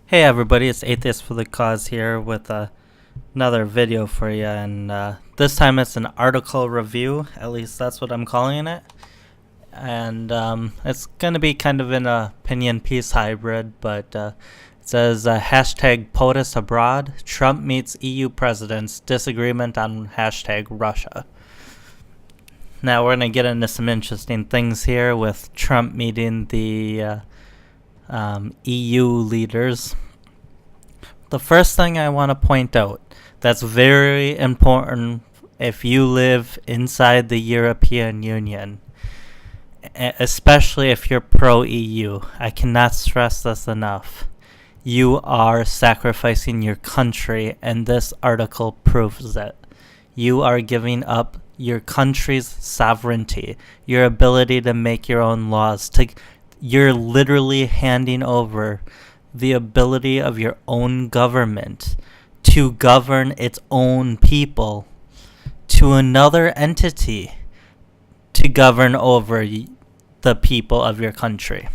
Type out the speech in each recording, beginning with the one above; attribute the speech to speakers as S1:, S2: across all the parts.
S1: Hey everybody, it's Atheist for the Cause here with another video for you, and this time it's an article review, at least that's what I'm calling it. And it's going to be kind of an opinion piece hybrid, but it says hashtag POTUS abroad, Trump meets EU presidents, disagreement on hashtag Russia. Now we're going to get into some interesting things here with Trump meeting the EU leaders. The first thing I want to point out that's very important if you live inside the European Union, especially if you're pro-EU. I cannot stress this enough. You are sacrificing your country, and this article proves it. You are giving up your country's sovereignty, your ability to make your own laws. You're literally handing over the ability of your own government to govern its own people to another entity to govern over the people of your country.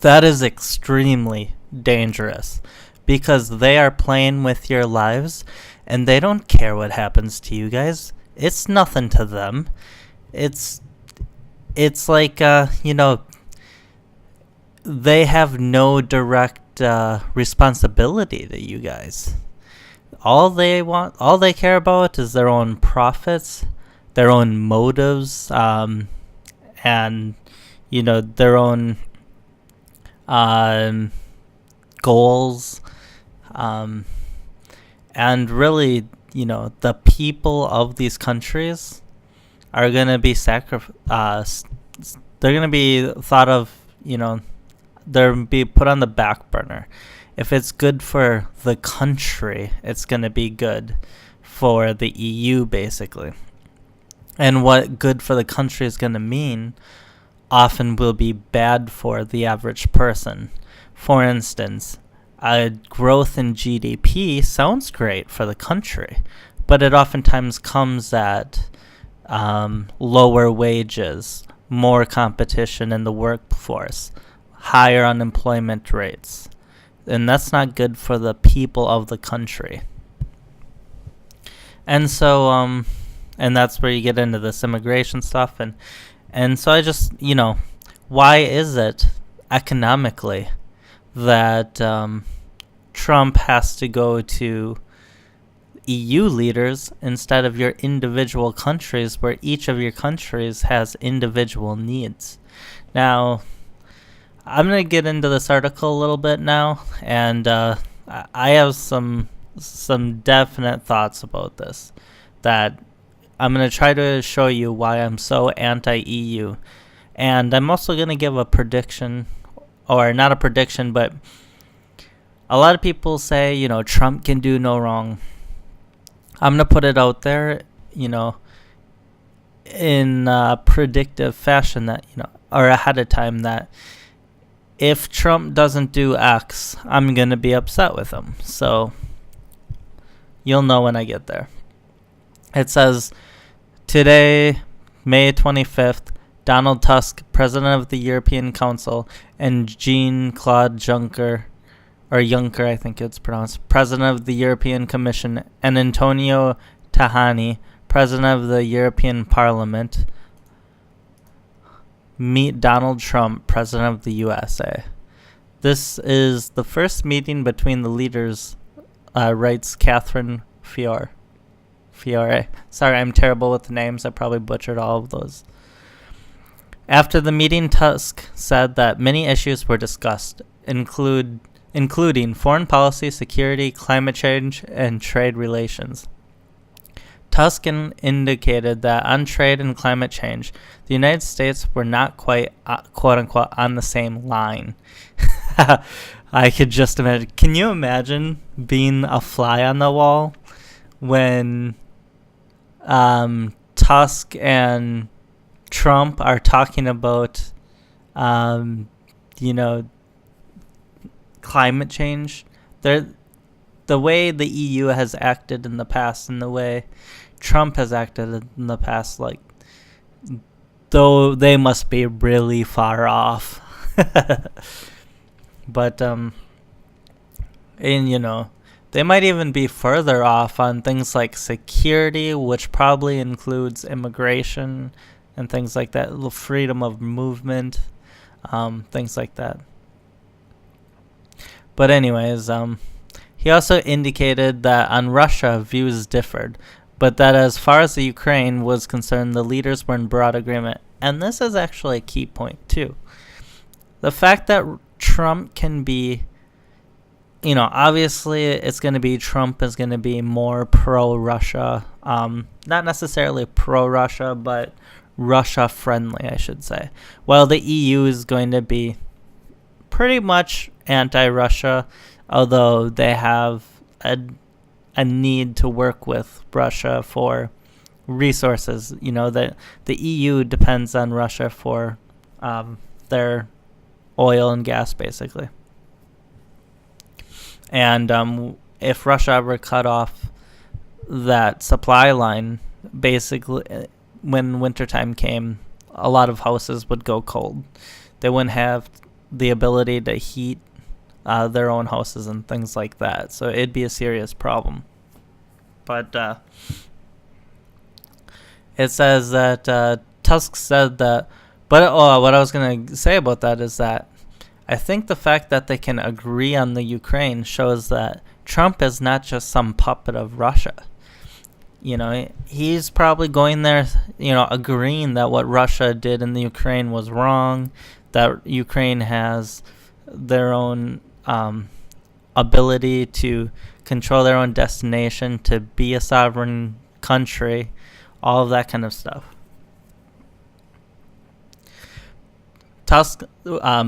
S1: That is extremely dangerous because they are playing with your lives and they don't care what happens to you guys. It's nothing to them. It's like, they have no direct responsibility to you guys. All they care about is their own profits, their own motives, and their own goals, and really, the people of these countries are gonna be they're gonna be thought of, they'll be put on the back burner. If it's good for the country, it's going to be good for the EU, basically. And what good for the country is going to mean often will be bad for the average person. For instance, a growth in GDP sounds great for the country, but it oftentimes comes at lower wages, more competition in the workforce, higher unemployment rates, and that's not good for the people of the country. And so and that's where you get into this immigration stuff, and so I just, why is it economically that Trump has to go to EU leaders instead of your individual countries, where each of your countries has individual needs? Now, I'm going to get into this article a little bit now, and I have some definite thoughts about this that I'm going to try to show you why I'm so anti-EU. And I'm also going to give a prediction, or not a prediction, but a lot of people say, Trump can do no wrong. I'm going to put it out there, in a predictive fashion that, or ahead of time, that if Trump doesn't do X, I'm going to be upset with him. So you'll know when I get there. It says, today, May 25th, Donald Tusk, President of the European Council, and Jean-Claude Juncker, or Juncker I think it's pronounced, President of the European Commission, and Antonio Tajani, President of the European Parliament, meet Donald Trump, President of the USA. This is the first meeting between the leaders, writes Catherine Fiore. Sorry, I'm terrible with the names. I probably butchered all of those. After the meeting, Tusk said that many issues were discussed, including foreign policy, security, climate change, and trade relations. Tusk indicated that on trade and climate change, the United States were not quite, quote-unquote, on the same line. I could just imagine. Can you imagine being a fly on the wall when Tusk and Trump are talking about, climate change? The way the EU has acted in the past and the way Trump has acted in the past, though they must be really far off. But And, they might even be further off on things like security, which probably includes immigration and things like that, freedom of movement, things like that. But anyways, he also indicated that on Russia, views differed, but that as far as the Ukraine was concerned, the leaders were in broad agreement. And this is actually a key point, too. The fact that Trump can be, obviously it's going to be, Trump is going to be more pro-Russia. Not necessarily pro-Russia, but Russia-friendly, I should say. While the EU is going to be pretty much anti-Russia, although they have a need to work with Russia for resources. That the EU depends on Russia for their oil and gas, basically. And if Russia ever cut off that supply line, basically, when wintertime came, a lot of houses would go cold. They wouldn't have the ability to heat their own houses and things like that. So it'd be a serious problem. But it says that Tusk said that. But what I was going to say about that is that I think the fact that they can agree on the Ukraine shows that Trump is not just some puppet of Russia. He's probably going there, agreeing that what Russia did in the Ukraine was wrong, that Ukraine has their own ability to control their own destination, to be a sovereign country, all of that kind of stuff. Tusk,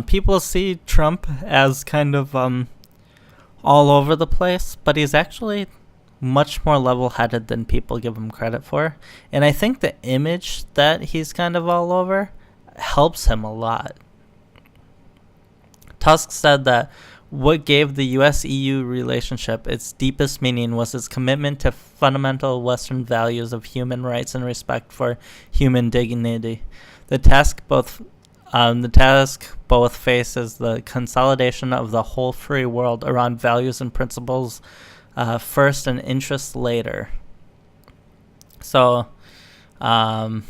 S1: people see Trump as kind of all over the place, but he's actually much more level-headed than people give him credit for. And I think the image that he's kind of all over helps him a lot. Tusk said that what gave the US-EU relationship its deepest meaning was its commitment to fundamental Western values of human rights and respect for human dignity. The task both faces the consolidation of the whole free world around values and principles first and interests later. So, I'm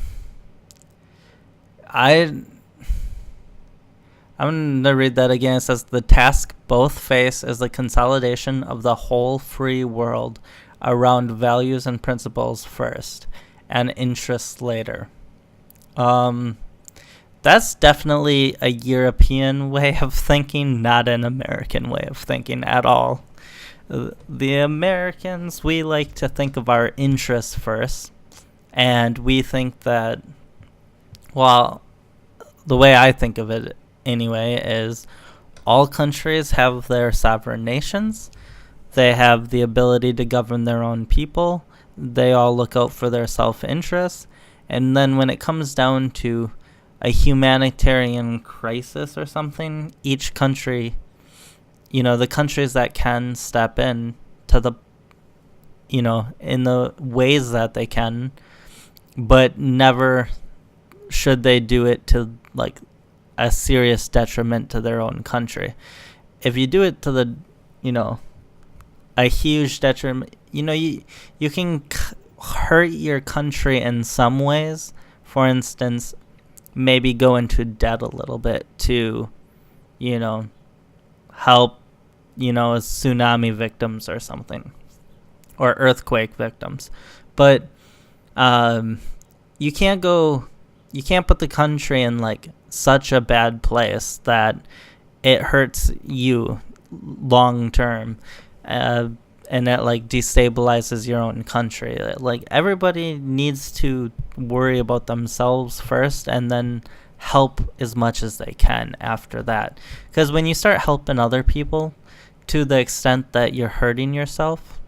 S1: going to read that again. It says, the task both face is the consolidation of the whole free world around values and principles first, and interests later. That's definitely a European way of thinking, not an American way of thinking at all. The Americans, we like to think of our interests first, and we think that, well, the way I think of it anyway is all countries have their sovereign nations. They have the ability to govern their own people. They all look out for their self-interest. And then when it comes down to a humanitarian crisis or something, each country, the countries that can step in to the, in the ways that they can, but never should they do it to like a serious detriment to their own country. If you do it to the, a huge detriment, you can hurt your country in some ways. For instance, maybe go into debt a little bit to, help, tsunami victims or something, or earthquake victims. But you can't put the country in like such a bad place that it hurts you long term, and it like destabilizes your own country. Like everybody needs to worry about themselves first, and then help as much as they can after that. Because when you start helping other people to the extent that you're hurting yourself,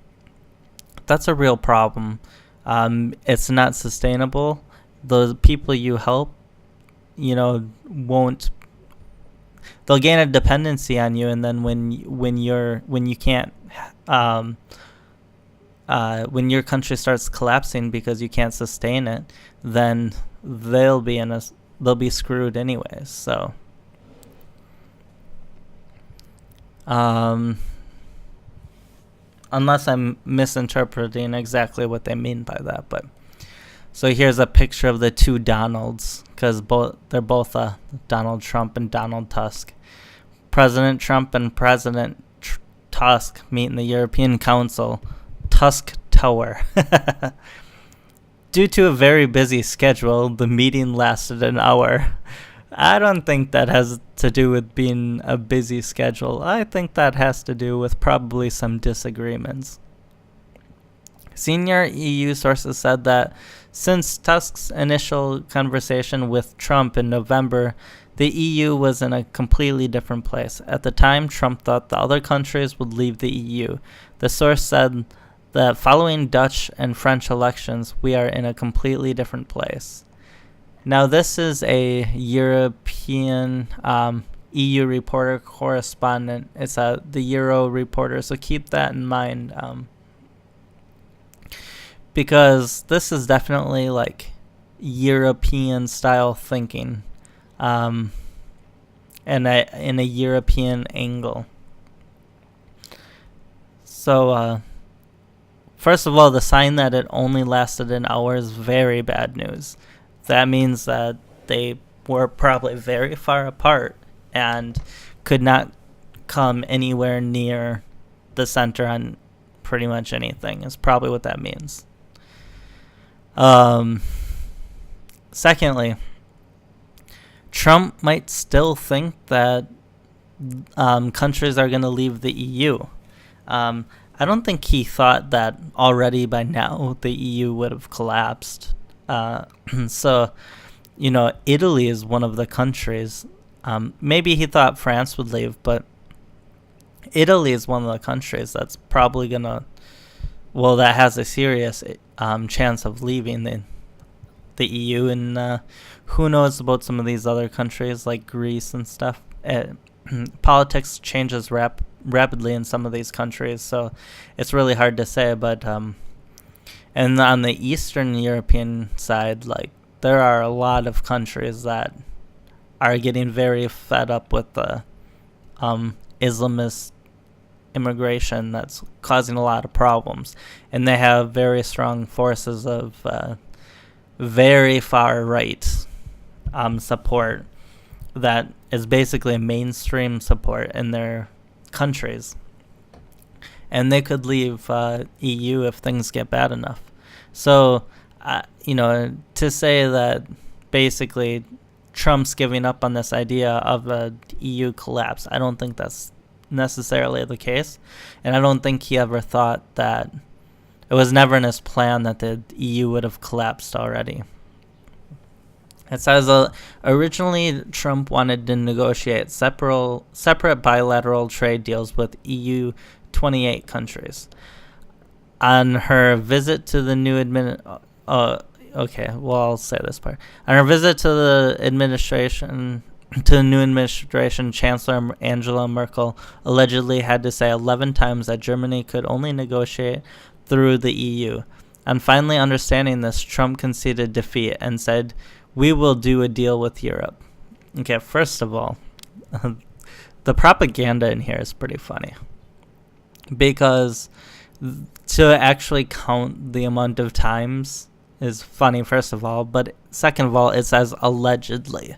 S1: that's a real problem. It's not sustainable. The people you help, won't. They'll gain a dependency on you, and then when you can't, when your country starts collapsing because you can't sustain it, then they'll be screwed anyways. So, unless I'm misinterpreting exactly what they mean by that. But so here's a picture of the two Donalds, because they're both Donald Trump and Donald Tusk. President Trump and President Tusk meet in the European Council Tusk Tower. Due to a very busy schedule, the meeting lasted an hour. I don't think that has to do with being a busy schedule. I think that has to do with probably some disagreements. Senior EU sources said that since Tusk's initial conversation with Trump in November, the EU was in a completely different place. At the time, Trump thought the other countries would leave the EU. The source said that following Dutch and French elections, we are in a completely different place. Now, this is a European EU reporter correspondent. It's the Euro reporter, so keep that in mind. Because this is definitely like European style thinking, and in a European angle. So, first of all, the sign that it only lasted an hour is very bad news. That means that they were probably very far apart and could not come anywhere near the center on pretty much anything, is probably what that means. Secondly, Trump might still think that countries are going to leave the EU. I don't think he thought that already by now the EU would have collapsed. So, Italy is one of the countries. Maybe he thought France would leave, but Italy is one of the countries that's probably going to, that has a serious chance of leaving the EU. And who knows about some of these other countries like Greece and stuff. Politics changes rapidly in some of these countries, so it's really hard to say. But and on the Eastern European side, like, there are a lot of countries that are getting very fed up with the Islamist immigration that's causing a lot of problems, and they have very strong forces of very far right support that is basically mainstream support in their countries, and they could leave EU if things get bad enough. So, to say that basically Trump's giving up on this idea of a EU collapse, I don't think that's necessarily the case, and I don't think he ever thought that it was never in his plan that the EU would have collapsed already. It says originally Trump wanted to negotiate separate bilateral trade deals with EU 28 countries. On her visit to the new I'll say this part. On her visit to the new administration, Chancellor Angela Merkel allegedly had to say 11 times that Germany could only negotiate through the EU. On finally understanding this, Trump conceded defeat and said, "We will do a deal with Europe." Okay, first of all, the propaganda in here is pretty funny, because to actually count the amount of times is funny, first of all, but second of all, it says allegedly.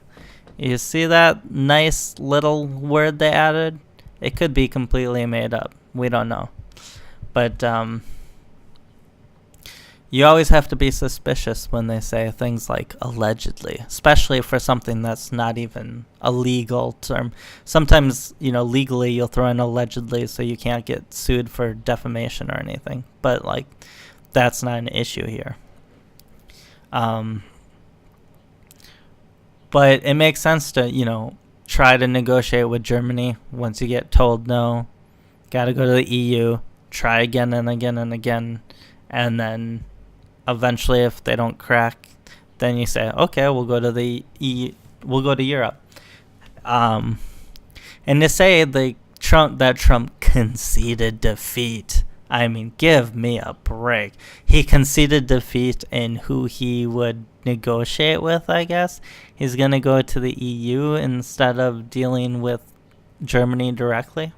S1: You see that nice little word they added? It could be completely made up. We don't know. But you always have to be suspicious when they say things like allegedly, especially for something that's not even a legal term. Sometimes, legally you'll throw in allegedly so you can't get sued for defamation or anything. But, that's not an issue here. But it makes sense to, try to negotiate with Germany. Once you get told no, gotta go to the EU, try again and again and again, and then eventually, if they don't crack, then you say, okay, we'll go to the EU, we'll go to Europe. And to say that Trump conceded defeat, I mean, give me a break. He conceded defeat in who he would negotiate with, I guess. He's going to go to the EU instead of dealing with Germany directly.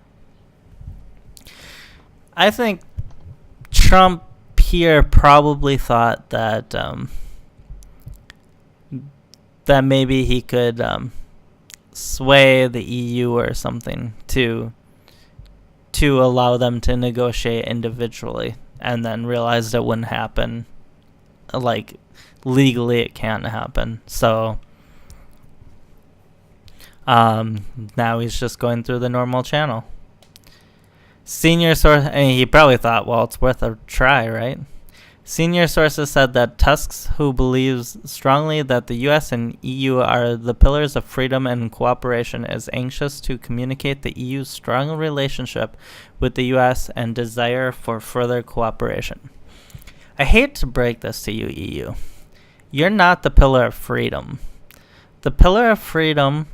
S1: I think Trump here probably thought that that maybe he could sway the EU or something to allow them to negotiate individually, and then realized it wouldn't happen. Like, legally it can't happen. So now he's just going through the normal channel. Senior source, he probably thought, well, it's worth a try, right? Senior sources said that Tusk, who believes strongly that the U.S. and EU are the pillars of freedom and cooperation, is anxious to communicate the EU's strong relationship with the U.S. and desire for further cooperation. I hate to break this to you, EU. You're not the pillar of freedom. The pillar of freedom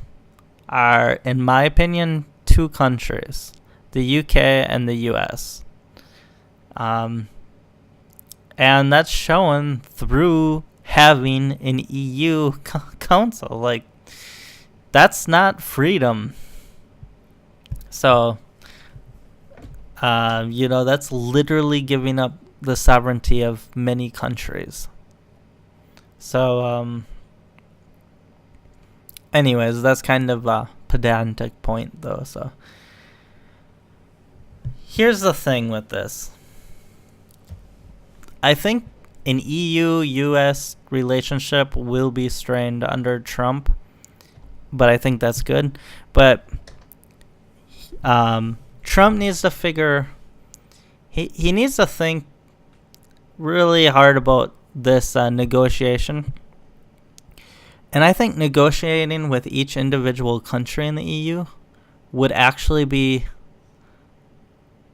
S1: are, in my opinion, two countries, the UK and the US. And that's shown through having an EU council. Like, that's not freedom. So, that's literally giving up the sovereignty of many countries. So, anyways, that's kind of a pedantic point, though. So, here's the thing with this. I think an EU-US relationship will be strained under Trump, but I think that's good. But Trump needs to figure... He needs to think really hard about this negotiation. And I think negotiating with each individual country in the EU would actually be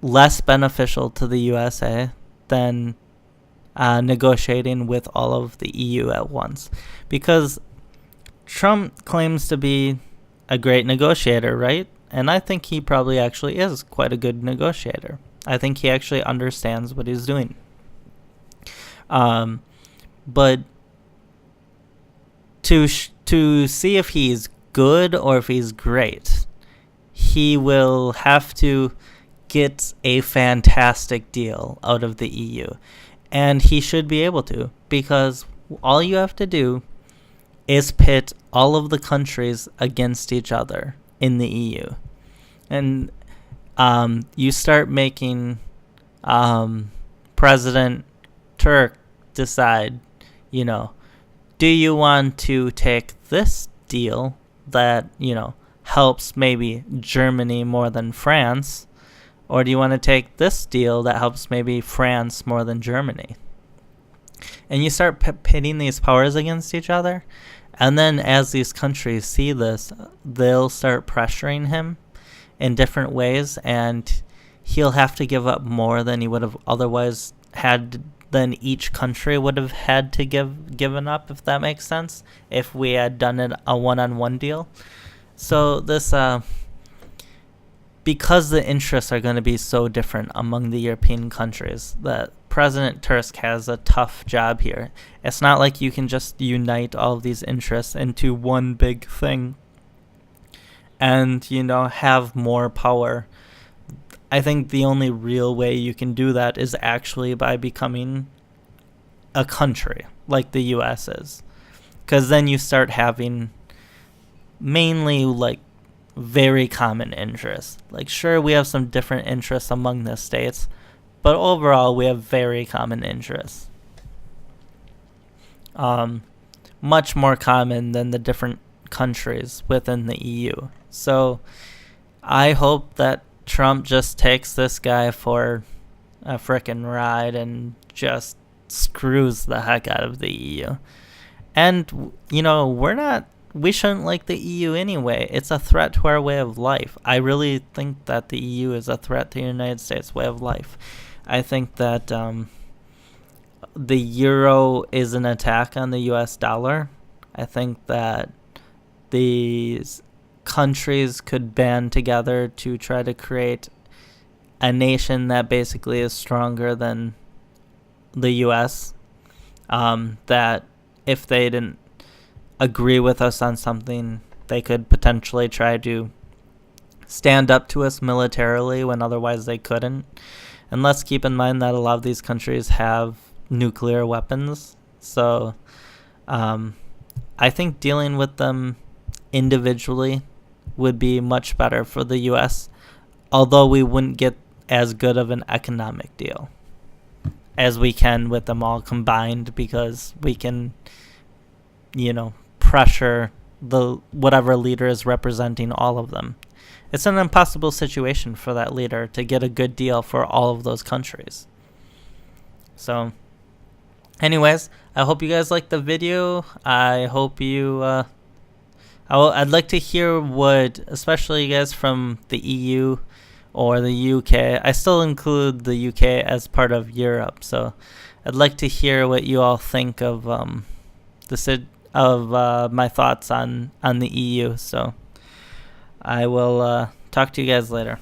S1: less beneficial to the USA than negotiating with all of the EU at once. Because Trump claims to be a great negotiator, right? And I think he probably actually is quite a good negotiator. I think he actually understands what he's doing. But to see if he's good or if he's great, he will have to get a fantastic deal out of the EU. And he should be able to, because all you have to do is pit all of the countries against each other in the EU. And you start making President Turk decide, do you want to take this deal that, helps maybe Germany more than France? Or do you want to take this deal that helps maybe France more than Germany? And you start pitting these powers against each other. And then as these countries see this, they'll start pressuring him in different ways. And he'll have to give up more than he would have otherwise had, than each country would have had to given up, if that makes sense, if we had done it a one-on-one deal. So this... because the interests are going to be so different among the European countries, that President Tusk has a tough job here. It's not like you can just unite all of these interests into one big thing and, have more power. I think the only real way you can do that is actually by becoming a country like the US is. Because then you start having mainly, very common interests. Sure, we have some different interests among the states, but overall we have very common interests. Much more common than the different countries within the EU. So I hope that Trump just takes this guy for a frickin' ride and just screws the heck out of the EU. And, we shouldn't like the EU anyway. It's a threat to our way of life. I really think that the EU is a threat to the United States way of life. I think that the euro is an attack on the US dollar. I think that these countries could band together to try to create a nation that basically is stronger than the US. That if they didn't agree with us on something, they could potentially try to stand up to us militarily when otherwise they couldn't. And let's keep in mind that a lot of these countries have nuclear weapons. So I think dealing with them individually would be much better for the U.S., although we wouldn't get as good of an economic deal as we can with them all combined, because we can, pressure the whatever leader is representing all of them. It's an impossible situation for that leader to get a good deal for all of those countries. So anyways, I hope you guys liked the video. I hope you I'd like to hear what, especially you guys from the EU or the UK. I still include the UK as part of Europe, so I'd like to hear what you all think of my thoughts on the EU. So I will talk to you guys later.